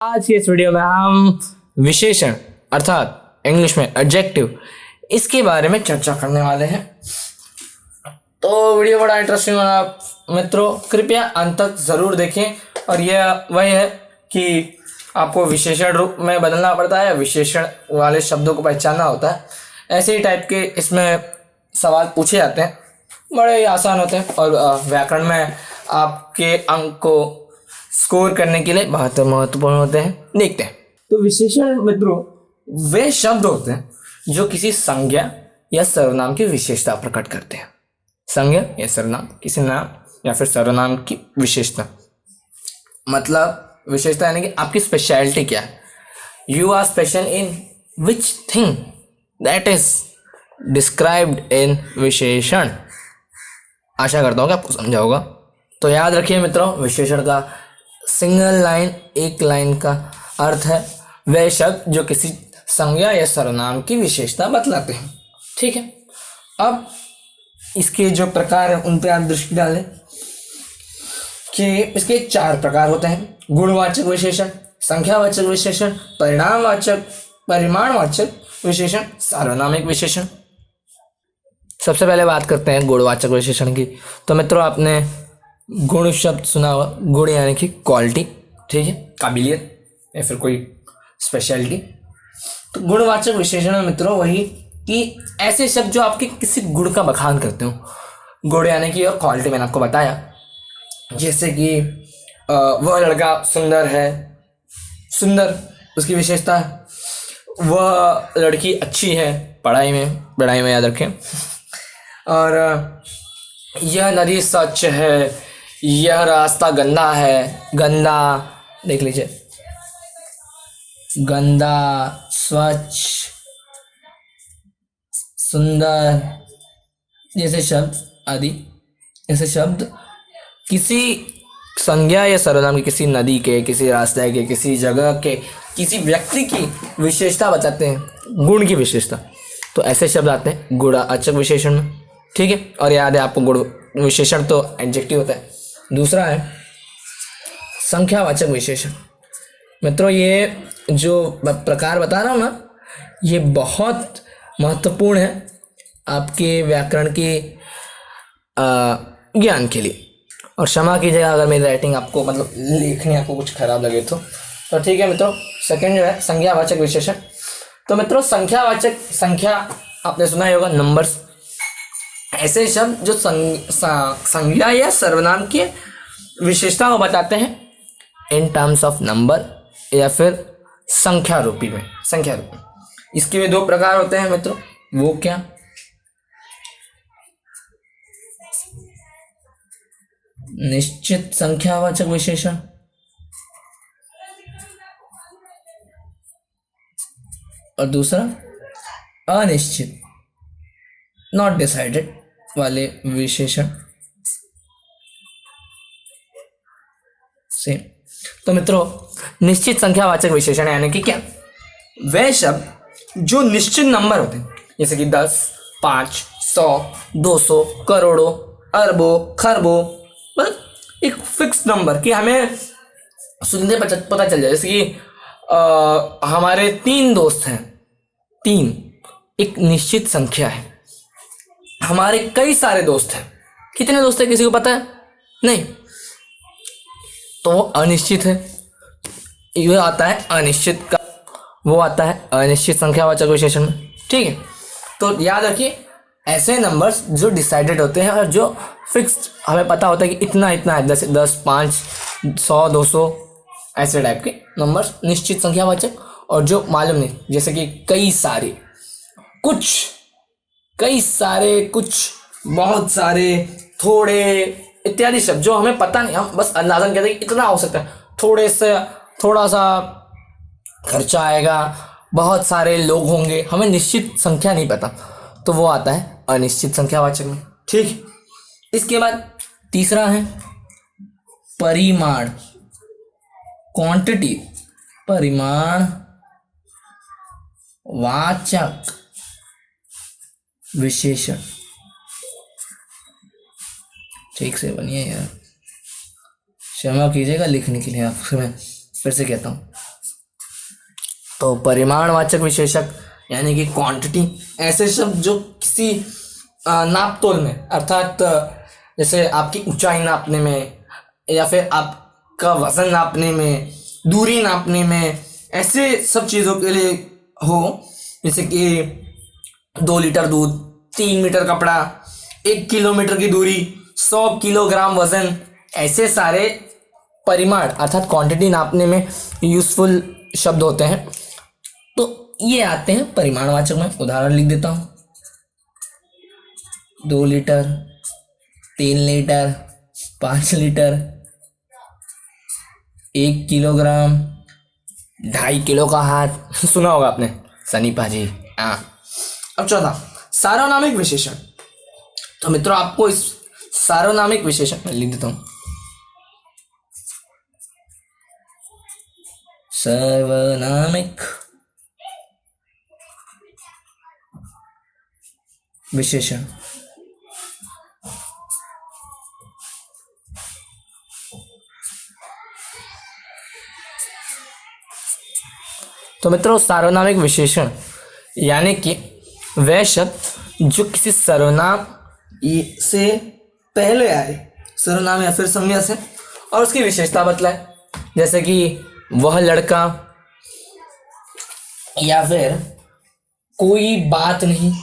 आज की इस वीडियो में हम विशेषण अर्थात इंग्लिश में एडजेक्टिव इसके बारे में चर्चा करने वाले हैं। तो वीडियो बड़ा इंटरेस्टिंग होगा मित्रों, कृपया अंत तक ज़रूर देखें। और यह वही है कि आपको विशेषण रूप में बदलना पड़ता है, विशेषण वाले शब्दों को पहचानना होता है। ऐसे ही टाइप के इसमें सवाल पूछे जाते हैं, बड़े ही आसान होते हैं और व्याकरण में आपके अंक को स्कोर करने के लिए बहुत महत्वपूर्ण होते हैं। देखते हैं। तो विशेषण मित्रों वे शब्द होते हैं जो किसी संज्ञा या सर्वनाम की विशेषता प्रकट करते हैं। संज्ञा या सर्वनाम, किसी नाम या फिर सर्वनाम की विशेषता, मतलब विशेषता यानी कि आपकी स्पेशलिटी क्या है। You are special in which thing that is described in विशेषण। आशा करता हूँ कि आपको समझा होगा। तो याद रखिए मित्रों, विशेषण का सिंगल लाइन, एक लाइन का अर्थ है वह शब्द जो किसी संज्ञा या सर्वनाम की विशेषता बतलाते हैं। ठीक है, अब इसके जो प्रकार हैं उन पर आप दृष्टि डालें कि इसके 4 प्रकार होते हैं। गुणवाचक विशेषण, संख्यावाचक विशेषण, परिमाणवाचक विशेषण, सार्वनामिक विशेषण। सबसे पहले बात करते हैं गुणवाचक विशेषण की। तो मित्रों आपने गुण शब्द सुना हुआ, गुण यानी कि क्वालिटी, ठीक है, काबिलियत या फिर कोई स्पेशलिटी। तो गुणवाचक विशेषण में मित्रों वही कि ऐसे शब्द जो आपके किसी गुण का बखान करते हो। गुण यानी कि और क्वालिटी मैंने आपको बताया, जैसे कि वह लड़का सुंदर है, सुंदर उसकी विशेषता है। वह लड़की अच्छी है पढ़ाई में याद रखें। और यह नदी स्वच्छ है, यह रास्ता गंदा है, गंदा देख लीजिए, गंदा, स्वच्छ, सुंदर जैसे शब्द आदि, ऐसे शब्द किसी संज्ञा या सर्वनाम की, किसी नदी के, किसी रास्ते के, किसी जगह के, किसी व्यक्ति की विशेषता बताते हैं, गुण की विशेषता। तो ऐसे शब्द आते हैं गुणवाचक विशेषण में। ठीक है, और याद है आपको गुण विशेषण तो एडजेक्टिव होता है। दूसरा है संख्यावाचक विशेषण। मित्रों ये जो प्रकार बता रहा हूँ ना, ये बहुत महत्वपूर्ण है आपके व्याकरण के ज्ञान के लिए। और क्षमा कीजिएगा अगर मेरी राइटिंग आपको, मतलब लिखने आपको कुछ खराब लगे तो ठीक है मित्रों। सेकंड जो है संख्यावाचक विशेषण। तो मित्रों संख्या आपने सुना ही होगा, नंबर्स। ऐसे शब्द जो संज्ञा या सर्वनाम की विशेषता को बताते हैं इन टर्म्स ऑफ नंबर या फिर संख्या रूपी में। इसके भी 2 प्रकार होते हैं मित्रों, वो क्या? निश्चित संख्यावाचक विशेषण और दूसरा अनिश्चित, नॉट डिसाइडेड वाले विशेषण। सेम। तो मित्रों निश्चित संख्यावाचक विशेषण यानी कि क्या? वह शब्द जो निश्चित नंबर होते हैं, जैसे कि 10, 5, 100, 200, करोड़ों, अरबों, खरबों, मतलब एक फिक्स नंबर कि हमें सुनने पता चल जाए। जैसे कि हमारे 3 दोस्त हैं, 3 एक निश्चित संख्या है। हमारे कई सारे दोस्त हैं, कितने दोस्त हैं किसी को पता है? नहीं, तो वो अनिश्चित है। ये आता है अनिश्चित का, वो आता है अनिश्चित संख्यावाचक विशेषण में। ठीक है, तो याद रखिए ऐसे नंबर्स जो डिसाइडेड होते हैं और जो फिक्स्ड हमें पता होता है कि इतना इतना है, 10, 5, 100, 200, ऐसे टाइप के नंबर्स निश्चित संख्यावाचक। और जो मालूम नहीं, जैसे कि कई सारे, कुछ, बहुत सारे, थोड़े इत्यादि शब्द जो हमें पता नहीं, हम बस अंदाजन कहते हैं कि इतना हो सकता है, थोड़ा सा खर्चा आएगा, बहुत सारे लोग होंगे, हमें निश्चित संख्या नहीं पता, तो वो आता है अनिश्चित संख्यावाचक में। ठीक, इसके बाद तीसरा है परिमाण, क्वांटिटी, परिमाण वाचक विशेषण। ठीक से बनिए यार, क्षमा कीजिएगा लिखने के लिए आपसे मैं फिर से कहता हूँ। तो परिमाणवाचक विशेषक यानी कि क्वांटिटी, ऐसे शब्द जो किसी नाप तोल में, अर्थात जैसे आपकी ऊंचाई नापने में या फिर आपका वजन नापने में, दूरी नापने में, ऐसे सब चीज़ों के लिए हो। जैसे कि 2 लीटर दूध, 3 मीटर कपड़ा, 1 किलोमीटर की दूरी, 100 किलोग्राम वजन, ऐसे सारे परिमाण अर्थात क्वांटिटी नापने में यूजफुल शब्द होते हैं। तो ये आते हैं परिमाणवाचक में। उदाहरण लिख देता हूँ, 2 litre, 3 litre, 5 litre, 1 kilogram, 2.5 kilo का हाथ। सुना होगा आपने, सनी पाजी। हाँ। अब चौथा, सार्वनामिक विशेषण। तो मित्रों आपको इस सार्वनामिक विशेषण में लिख देता हूं, सार्वनामिक विशेषण। तो मित्रों सार्वनामिक विशेषण यानी कि वह शब्द जो किसी सर्वनाम से पहले आए, सर्वनाम या फिर संज्ञा से, और उसकी विशेषता बतलाए। जैसे कि वह लड़का, या फिर कोई बात नहीं,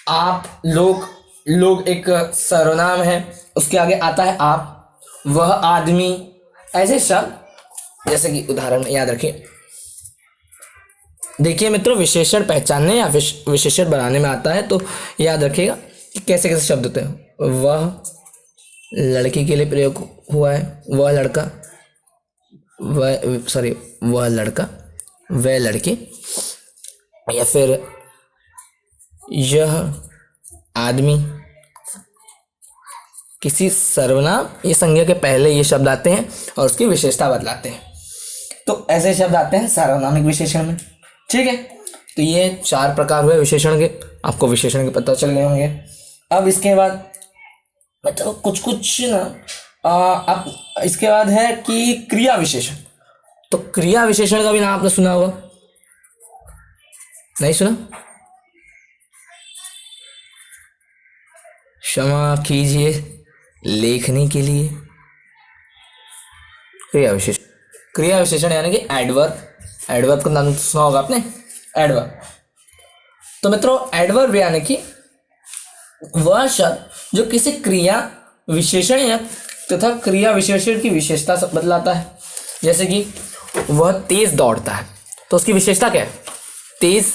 आप, लोग एक सर्वनाम है, उसके आगे आता है आप, वह आदमी, ऐसे शब्द। जैसे कि उदाहरण याद रखिए, देखिए मित्रों, विशेषण पहचानने या विशेषण बनाने में आता है, तो याद रखिएगा कि कैसे कैसे शब्द होते हैं। वह लड़की के लिए प्रयोग हुआ है, वह लड़का, वह लड़का, वह लड़की, या फिर यह आदमी। किसी सर्वनाम या संज्ञा के पहले ये शब्द आते हैं और उसकी विशेषता बतलाते हैं। तो ऐसे शब्द आते हैं सार्वनामिक विशेषण में। ठीक है, तो ये 4 प्रकार हुए विशेषण के, आपको विशेषण के पता चल गए होंगे। अब इसके बाद मतलब कुछ ना अब इसके बाद है कि क्रिया विशेषण। तो क्रिया विशेषण का भी नाम आपने सुना होगा, नहीं सुना? क्षमा कीजिए लेखनी के लिए। क्रिया विशेषण, क्रिया विशेषण यानी कि एडवर्ब। एडवर्ब का नाम सुना होगा आपने, एडवर्ब। तो मित्रों एडवर्ब यानी कि वह शब्द जो किसी क्रिया विशेषण या तथा क्रिया विशेषण की विशेषता बतलाता है। जैसे कि वह तेज दौड़ता है, तो उसकी विशेषता क्या है? तेज।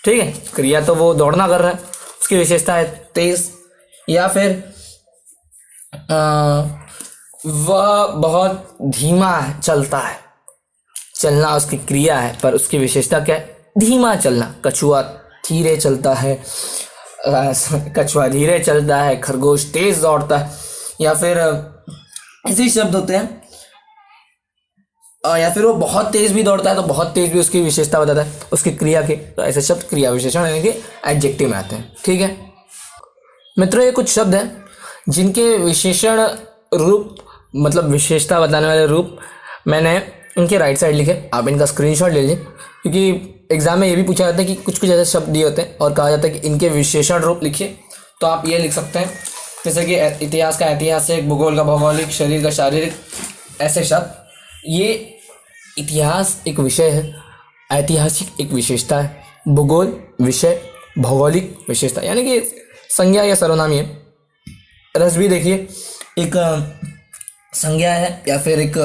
ठीक है, क्रिया तो वो दौड़ना कर रहा है, उसकी विशेषता है तेज। या फिर वह बहुत धीमा चलता है, चलना उसकी क्रिया है, पर उसकी विशेषता क्या है? धीमा चलना। कछुआ धीरे चलता है, खरगोश तेज दौड़ता है। या फिर ऐसे शब्द होते हैं, या फिर वो बहुत तेज भी दौड़ता है, तो बहुत तेज भी उसकी विशेषता बताता है उसकी क्रिया के। तो ऐसे शब्द क्रिया विशेषण यानी कि एडजेक्टिव में आते हैं। ठीक है मित्रों, ये कुछ शब्द हैं जिनके विशेषण रूप मतलब विशेषता बताने वाले रूप मैंने उनके राइट साइड लिखे। आप इनका स्क्रीनशॉट ले लीजिए, क्योंकि एग्जाम में ये भी पूछा जाता है कि कुछ कुछ ऐसे शब्द दिए होते हैं और कहा जाता है कि इनके विशेषण रूप लिखिए। तो आप ये लिख सकते हैं, जैसे कि इतिहास का ऐतिहासिक, भूगोल का भौगोलिक, शरीर का शारीरिक, ऐसे शब्द। ये इतिहास एक विषय है, ऐतिहासिक एक विशेषता है, भूगोल विषय, भौगोलिक विशेषता यानी कि संज्ञा या सर्वनाम है। रस भी देखिए एक संज्ञा है या फिर एक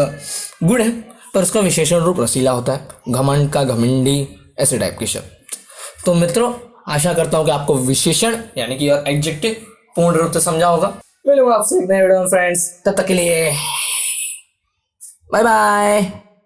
गुण है, पर उसका विशेषण रूप रसीला होता है। घमंड का घमंडी, ऐसे टाइप के शब्द। तो मित्रों आशा करता हूँ कि आपको विशेषण यानी कि एडजेक्टिव पूर्ण रूप से समझा होगा। मिलूंगा आपसे एक नए वीडियो में फ्रेंड्स, तब तक के लिए बाय बाय।